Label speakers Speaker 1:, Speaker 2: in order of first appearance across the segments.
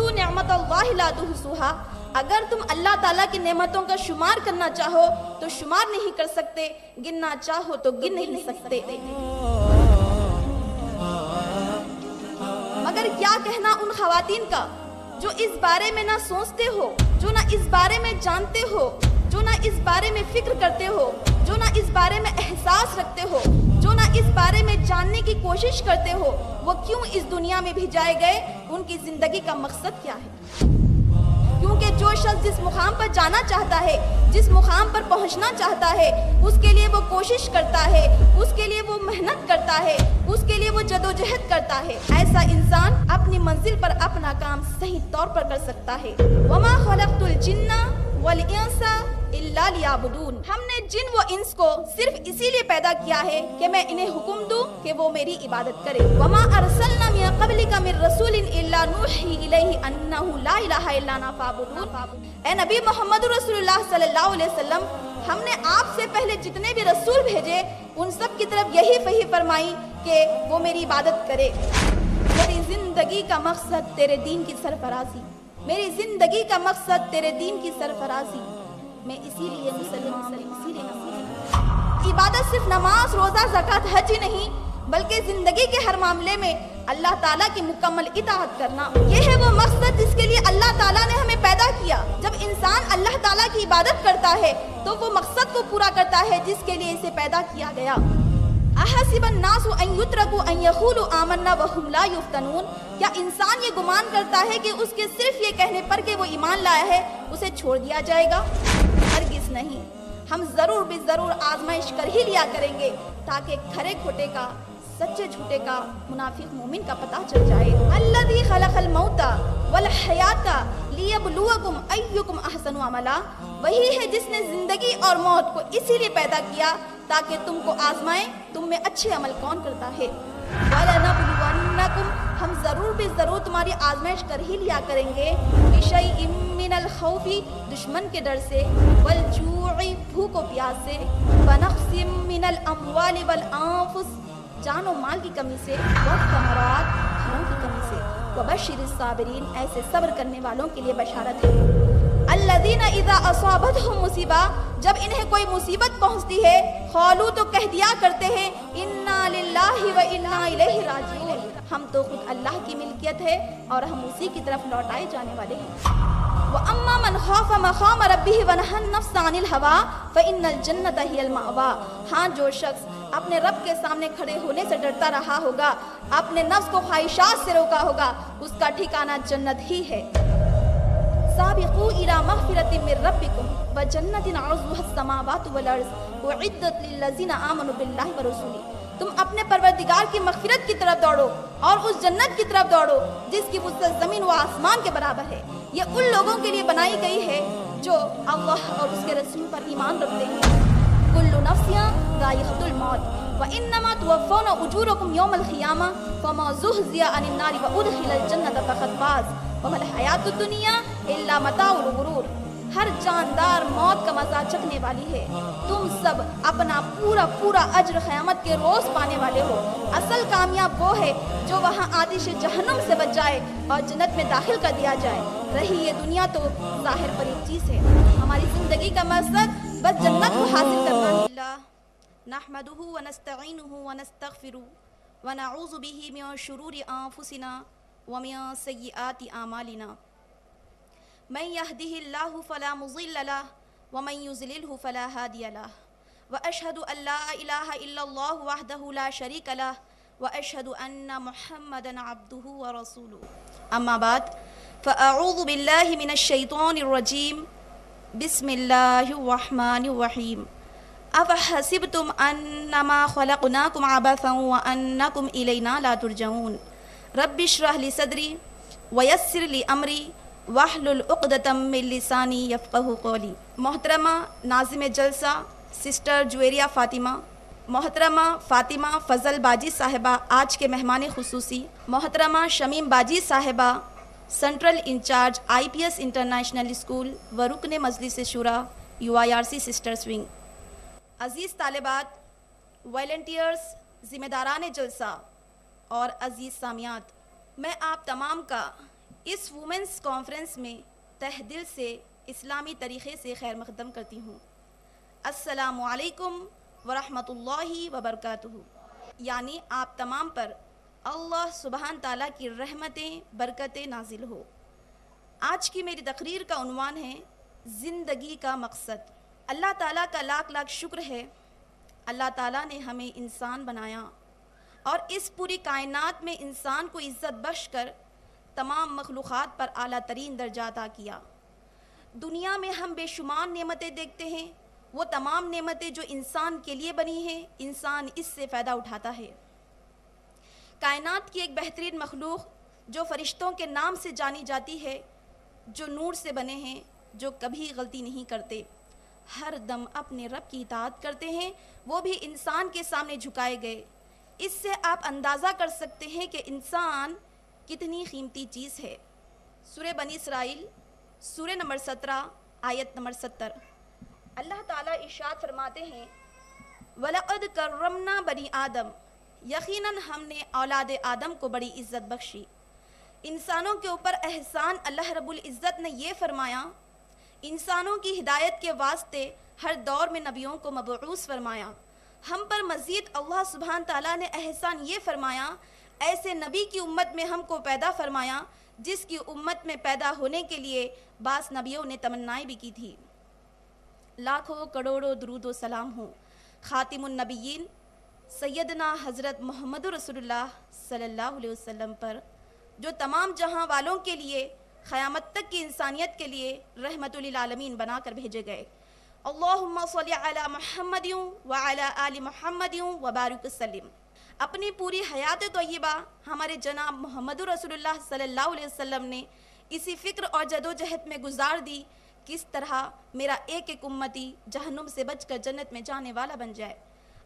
Speaker 1: تعدوا نعمت اللہ لا تحصوها، اگر تم اللہ تعالیٰ کی نعمتوں کا شمار کرنا چاہو تو شمار نہیں کر سکتے، گننا چاہو تو گن نہیں سکتے۔ مگر کیا کہنا ان خواتین کا جو اس بارے میں نہ سوچتے ہو، جو نہ اس بارے میں جانتے ہو، جو نہ اس بارے میں فکر کرتے ہو، جو نہ اس بارے میں احساس رکھتے ہو، جو نہ اس بارے میں جاننے کی کوشش کرتے ہو، وہ کیوں اس دنیا میں بھیجائے گئے؟ ان کی زندگی کا مقصد کیا ہے؟ کیونکہ جو شخص جس مقام پر جانا چاہتا ہے، جس مقام پر پہنچنا چاہتا ہے، اس کے لیے وہ کوشش کرتا ہے، اس کے لیے وہ محنت کرتا ہے، اس کے لیے وہ جدوجہد کرتا ہے، ایسا انسان اپنی منزل پر اپنا کام صحیح طور پر کر سکتا ہے۔ وَمَا خَلَقْتُ الْجِنَّ وَالْإِنسَ إِلَّا لِيَعْبُدُونَ، ہم نے جن و انس کو صرف اسی لیے پیدا کیا ہے کہ میں انہیں حکم دوں کہ وہ میری عبادت کرے۔ وَمَا أَرْسَلْنَا مِن قَبْلِكَ مِن رَّسُولٍ إِلَّا نُوحِي إِلَيْهِ أَنَّهُ لَا إِلَٰهَ إِلَّا أَنَا فَاعْبُدُونِ، اے نبی محمد رسول اللہ صلی اللہ علیہ وسلم، ہم نے آپ سے پہلے جتنے بھی رسول بھیجے ان سب کی طرف یہی وحی فرمائی کہ وہ میری عبادت کرے۔ میری زندگی کا مقصد تیرے دین کی سرفرازی، میری زندگی کا مقصد تیرے دین کی سرفرازی، میں اسی لیے مسلمان، اسی لیے عبادت صرف نماز، روزہ، زکوٰۃ، حج ہی نہیں بلکہ زندگی کے ہر معاملے میں اللہ تعالیٰ کی مکمل اطاعت کرنا، یہ ہے وہ مقصد جس کے لیے اللہ تعالیٰ نے ہمیں پیدا کیا۔ جب انسان اللہ تعالیٰ کی عبادت کرتا ہے تو وہ مقصد کو پورا کرتا ہے جس کے لیے اسے پیدا کیا گیا۔ احسب الناس ان یترکوا ان یقولوا آمنا وهم لا یفتنون، کیا انسان یہ گمان کرتا ہے کہ اس کے صرف یہ کہنے پر کہ وہ ایمان لایا ہے اسے چھوڑ دیا جائے گا؟ ہرگز نہیں، ہم ضرور بھی ضرور آزمائش کر ہی لیا کریں گے تاکہ کھرے کھوٹے کا، سچے جھوٹے کا، منافق مومن کا پتہ چل جائے۔ الذی خلق الموت والحیات لیبلوکم ایکم احسن عملا، وہی ہے جس نے زندگی اور موت کو اسی لیے پیدا کیا تاکہ تم کو آزمائے تم میں اچھے عمل کون کرتا ہے۔ وَلَنَبْلُوَنَّکُمْ، ہم ضرور بھی ضرور تمہاری آزمائش کر ہی لیا کریں گے، بِشَیْءٍ مِّنَ الْخَوْفِ، دشمن کے ڈر سے، وَالْجُوعِ، بھوک و پیاس سے، وَنَقْصٍ مِّنَ الْأَمْوَالِ وَالْأَنفُسِ، جان و مال کی کمی سے، وَالثَّمَرَاتِ، پھلوں کی کمی سے، وَبَشِّرِ الصَّابِرِينَ، ایسے صبر کرنے والوں کے لیے بشارت ہے۔ الذین اذا اصابتہم مصیبہ، جب انہیں کوئی مصیبت پہنچتی ہے، قالوا تو کہہ دیا کرتے ہیں، انا للہ و انا الیہ راجعون، ہم تو خود اللہ کی ملکیت ہے اور ہم اسی کی طرف لوٹائے جانے والے ہیں۔ وَأَمَّا مَنْ خَافَ مَقَامَ رَبِّهِ وَنَهَى النَّفْسَ عَنِ الْهَوَىٰ فَإِنَّ الْجَنَّةَ هِيَ الْمَأْوَىٰ، ہاں جو شخص اپنے رب کے سامنے کھڑے ہونے سے ڈرتا رہا ہوگا، اپنے نفس کو خواہشات سے روکا ہوگا، اس کا ٹھکانہ جنت ہی ہے۔ سابقوا إلى مغفرة من ربكم وجنة عرضها السماوات والأرض أعدت للذين آمنوا بالله ورسوله، تم اپنے پروردگار کی مغفرت کی طرف دوڑو اور اس جنت کی طرف دوڑو جس کی وسعت زمین و آسمان کے برابر ہے، یہ ان لوگوں کے لیے بنائی گئی ہے جو اللہ اور اس کے رسول پر ایمان رکھتے ہیں۔ کل نفس ذائقۃ الموت وانما توفون اجورکم یوم القیامہ فمن زحزح عن النار وادخل الجنة فقد فاز وما الحیاۃ الدنیا الا متاع الغرور، ہر جاندار موت کا مزہ چکھنے والی ہے، تم سب اپنا پورا اجر قیامت کے روز پانے والے ہو۔ اصل کامیاب وہ ہے جو وہاں آتش جہنم سے بچ جائے اور جنت میں داخل کر دیا جائے، رہی یہ دنیا تو ظاہر پر ایک چیز ہے، ہماری زندگی کا مقصد بس جنت کو حاصل کرنا ہے۔ نحمده ونستعینه ونستغفره ونعوذ به من شرور انفسنا ومن سیئات اعمالنا، من يهده الله فلا مضل له ومن يضلله فلا هادي له، واشهد ان لا اله الا الله وحده لا شريك له واشهد ان محمدا عبده ورسوله، اما بعد فاعوذ بالله من الشیطان الرجیم، بسم اللہ الرحمن الرحیم، افحسبتم انما خلقناکم عبثا وانکم الینا لا ترجعون، رب اشرح لی صدری ویسر لی امری واحلل عقدۃ من لسانی یفقہوا قولی۔ محترمہ ناظم جلسہ سسٹر جویریہ فاطمہ، محترمہ فاطمہ فضل باجی صاحبہ آج کے مہمان خصوصی، محترمہ شمیم باجی صاحبہ central incharge IPS international school و رکن مجلس شورا UIRC سسٹرز ونگ، عزیز طالبات، والنٹیئرز، ذمہ داران جلسہ اور عزیز سامیات، میں آپ تمام کا اس وومنس کانفرنس میں تہ دل سے اسلامی طریقے سے خیر مقدم کرتی ہوں۔ السلام علیکم ورحمۃ اللہ وبرکاتہ۔ یعنی آپ تمام پر اللہ سبحانہ تعالیٰ کی رحمتیں برکتیں نازل ہو۔ آج کی میری تقریر کا عنوان ہے زندگی کا مقصد۔ اللہ تعالیٰ کا لاکھ لاکھ شکر ہے، اللہ تعالیٰ نے ہمیں انسان بنایا اور اس پوری کائنات میں انسان کو عزت بخش کر تمام مخلوقات پر اعلیٰ ترین درجہ عطا کیا۔ دنیا میں ہم بے شمار نعمتیں دیکھتے ہیں، وہ تمام نعمتیں جو انسان کے لیے بنی ہیں، انسان اس سے فائدہ اٹھاتا ہے۔ کائنات کی ایک بہترین مخلوق جو فرشتوں کے نام سے جانی جاتی ہے، جو نور سے بنے ہیں، جو کبھی غلطی نہیں کرتے، ہر دم اپنے رب کی اطاعت کرتے ہیں، وہ بھی انسان کے سامنے جھکائے گئے۔ اس سے آپ اندازہ کر سکتے ہیں کہ انسان کتنی قیمتی چیز ہے۔ سورہ بنی اسرائیل سورہ نمبر 17 آیت نمبر 70، اللہ تعالیٰ ارشاد فرماتے ہیں وَلَقَدْ كَرَّمْنَا بَنِي آدم، یقیناً ہم نے اولاد آدم کو بڑی عزت بخشی۔ انسانوں کے اوپر احسان اللہ رب العزت نے یہ فرمایا، انسانوں کی ہدایت کے واسطے ہر دور میں نبیوں کو مبعوث فرمایا۔ ہم پر مزید اللہ سبحانہ تعالیٰ نے احسان یہ فرمایا، ایسے نبی کی امت میں ہم کو پیدا فرمایا جس کی امت میں پیدا ہونے کے لیے بعض نبیوں نے تمنائیں بھی کی تھی۔ لاکھوں کروڑوں درود و سلام ہوں خاتم النبیین سیدنا حضرت محمد رسول اللہ صلی اللہ علیہ وسلم پر، جو تمام جہاں والوں کے لیے قیامت تک کی انسانیت کے لیے رحمت للعالمین بنا کر بھیجے گئے۔ اللہم صلی علی محمد وعلی آل محمد وبارک وسلم۔ اپنی پوری حیات طیبہ ہمارے جناب محمد رسول اللہ صلی اللہ علیہ وسلم نے اسی فکر اور جدوجہد میں گزار دی، کس طرح میرا ایک ایک امتی جہنم سے بچ کر جنت میں جانے والا بن جائے۔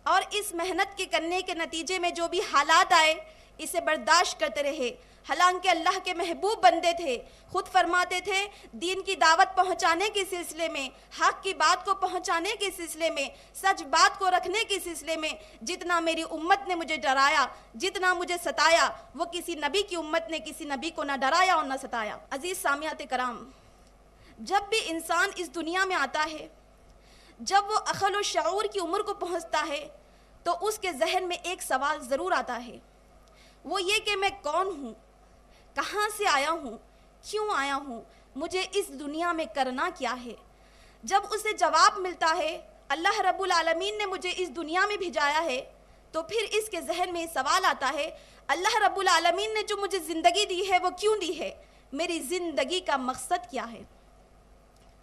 Speaker 1: اور اس محنت کے کرنے کے نتیجے میں جو بھی حالات آئے اسے برداشت کرتے رہے۔ حالانکہ اللہ کے محبوب بندے تھے، خود فرماتے تھے دین کی دعوت پہنچانے کے سلسلے میں، حق کی بات کو پہنچانے کے سلسلے میں، سچ بات کو رکھنے کے سلسلے میں جتنا میری امت نے مجھے ڈرایا، جتنا مجھے ستایا، وہ کسی نبی کی امت نے کسی نبی کو نہ ڈرایا اور نہ ستایا۔ عزیز سامعات کرام، جب بھی انسان اس دنیا میں آتا ہے، جب وہ عقل و شعور کی عمر کو پہنچتا ہے تو اس کے ذہن میں ایک سوال ضرور آتا ہے، وہ یہ کہ میں کون ہوں، کہاں سے آیا ہوں، کیوں آیا ہوں، مجھے اس دنیا میں کرنا کیا ہے۔ جب اسے جواب ملتا ہے اللہ رب العالمین نے مجھے اس دنیا میں بھیجایا ہے، تو پھر اس کے ذہن میں سوال آتا ہے اللہ رب العالمین نے جو مجھے زندگی دی ہے وہ کیوں دی ہے، میری زندگی کا مقصد کیا ہے۔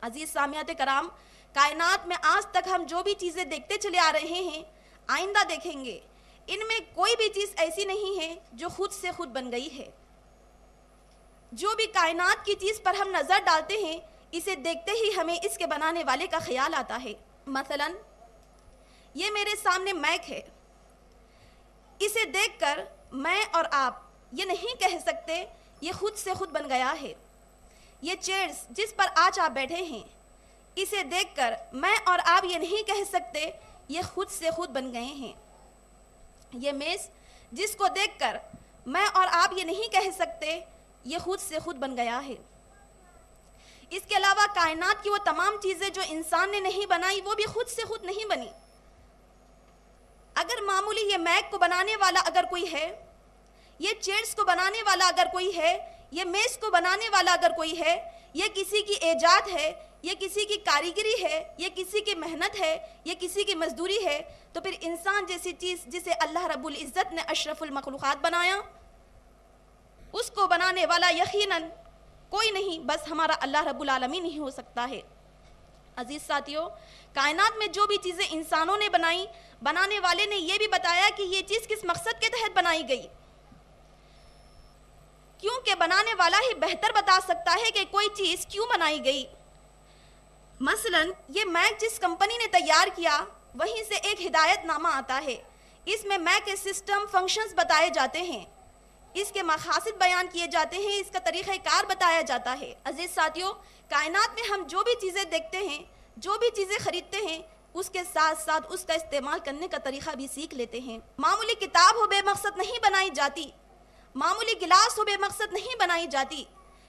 Speaker 1: عزیز سامعات کرام، کائنات میں آج تک ہم جو بھی چیزیں دیکھتے چلے آ رہے ہیں، آئندہ دیکھیں گے، ان میں کوئی بھی چیز ایسی نہیں ہے جو خود سے خود بن گئی ہے۔ جو بھی کائنات کی چیز پر ہم نظر ڈالتے ہیں، اسے دیکھتے ہی ہمیں اس کے بنانے والے کا خیال آتا ہے۔ مثلا یہ میرے سامنے مائک ہے، اسے دیکھ کر میں اور آپ یہ نہیں کہہ سکتے یہ خود سے خود بن گیا ہے۔ یہ چیئرز جس پر آج آپ بیٹھے ہیں، اسے دیکھ کر میں اور آپ یہ نہیں کہہ سکتے یہ خود سے خود بن گئے ہیں۔ یہ میز جس کو دیکھ کر میں اور آپ یہ نہیں کہہ سکتے یہ خود سے خود بن گیا ہے۔ اس کے علاوہ کائنات کی وہ تمام چیزیں جو انسان نے نہیں بنائی وہ بھی خود سے خود نہیں بنی۔ اگر معمولی یہ میک کو بنانے والا اگر کوئی ہے، یہ چیئرز کو بنانے والا اگر کوئی ہے، یہ میز کو بنانے والا اگر کوئی ہے، یہ کسی کی ایجاد ہے، یہ کسی کی کاریگری ہے، یہ کسی کی محنت ہے، یہ کسی کی مزدوری ہے، تو پھر انسان جیسی چیز جسے اللہ رب العزت نے اشرف المخلوقات بنایا، اس کو بنانے والا یقیناً کوئی نہیں بس ہمارا اللہ رب العالمین ہی ہو سکتا ہے۔ عزیز ساتھیوں، کائنات میں جو بھی چیزیں انسانوں نے بنائی، بنانے والے نے یہ بھی بتایا کہ یہ چیز کس مقصد کے تحت بنائی گئی، کیونکہ بنانے والا ہی بہتر بتا سکتا ہے کہ کوئی چیز کیوں بنائی گئی۔ مثلا یہ میک جس کمپنی نے تیار کیا، وہیں سے ایک ہدایت نامہ آتا ہے، اس میں میک کے سسٹم فنکشنز بتائے جاتے ہیں، اس کے مقاصد بیان کیے جاتے ہیں، اس کا طریقہ کار بتایا جاتا ہے۔ عزیز ساتھیوں، کائنات میں ہم جو بھی چیزیں دیکھتے ہیں، جو بھی چیزیں خریدتے ہیں، اس کے ساتھ ساتھ اس کا استعمال کرنے کا طریقہ بھی سیکھ لیتے ہیں۔ معمولی کتاب ہو بے مقصد نہیں بنائی جاتی، معمولی گلاس ہو بے مقصد نہیں بنائی جاتی،